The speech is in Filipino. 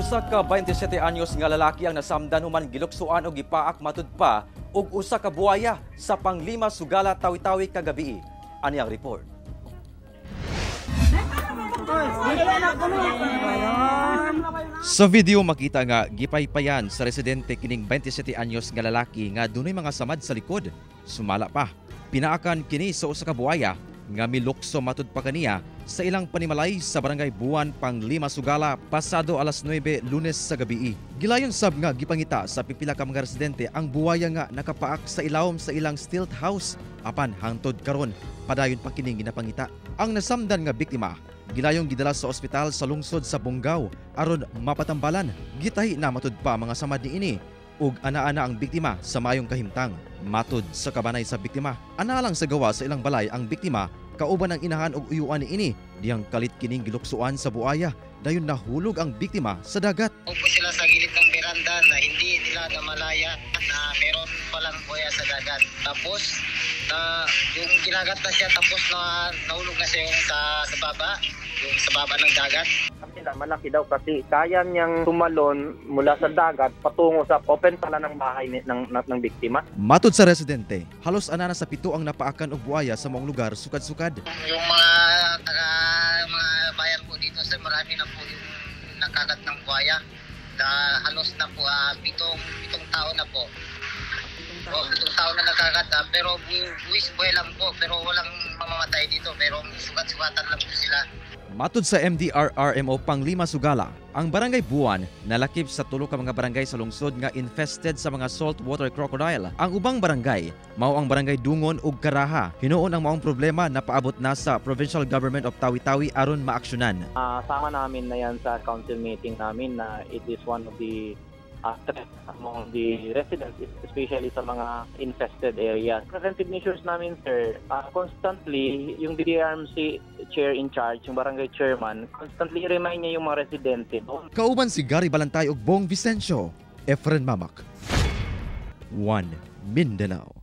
Usa ka 27 anyos nga lalaki ang nasamdan human giluksuan og gipaak matud pa og usa ka buaya sa panglima sugala tawi-tawi kagabi. Ani ang report. Sa video makita nga gipaypayan sa residente kining 27 anyos nga lalaki nga dunay mga samad sa likod. Sumala pa, pinaakan kini sa usa ka buaya nga milukso matud pa kaniya sa ilang panimalay sa barangay Buwan, Panglima Sugala, pasado alas 9 Lunes sa gabi. Gilayon sab nga gipangita sa pipila ka mga residente ang buwaya nga nakapaak sa ilawom sa ilang stilt house apan hangtod karon padayon pa kining ginapangita. Ang nasamdan nga biktima gilayong gidala sa ospital sa lungsod sa Bungaw aron mapatambalan. Gitahi na matud pa mga samad niini ug ana-ana ang biktima sa mayong kahimtang. Matud sa kabanay sa biktima, ana lang sa gawa sa ilang balay ang biktima kauban ang inahan og uyuan niini diyang kalit kining giluksuan sa buaya dayon nahulog ang biktima sa dagat. Upo sila sa gilid ng beranda na hindi nila namalaya na meron palang buaya sa dagat. Tapos yung kinagat na siya tapos nahulog na siya sa baba, yung sa baba ng dagat. Malaki daw kasi kaya niyang tumalon mula sa dagat patungo sa open pala ng bahay ng biktima. Matud sa residente, halos anana sa 7 ang napaakan og buaya sa maong lugar sukad-sukad. Yung mga bayan po dito sa marami na po yung nakagat ng buaya. Halos na po 7 taon na po. 7 taon na nakagat pero buwis buhay lang po pero walang mamamatay dito pero sugat-sugatan lang po sila. Matud sa MDRRMO Panglima Sugala, ang barangay Buwan nalakip sa tulo ka mga barangay sa lungsod nga infested sa mga saltwater crocodile. Ang ubang barangay mao ang barangay Dungon ug Karaha. Hinuon ang maong problema na paabot na sa Provincial Government of Tawi-Tawi aron maaksyonan. Sama namin na yan sa council meeting namin na it is one of the threat among the residents, especially sa mga infested areas. Preventive measures namin, sir, constantly, yung DDRMC chair in charge, yung barangay chairman, constantly remind niya yung mga residente. Kauban si Gary Balantay ug Bong Vicencio, Efren Mamak, One Mindanao.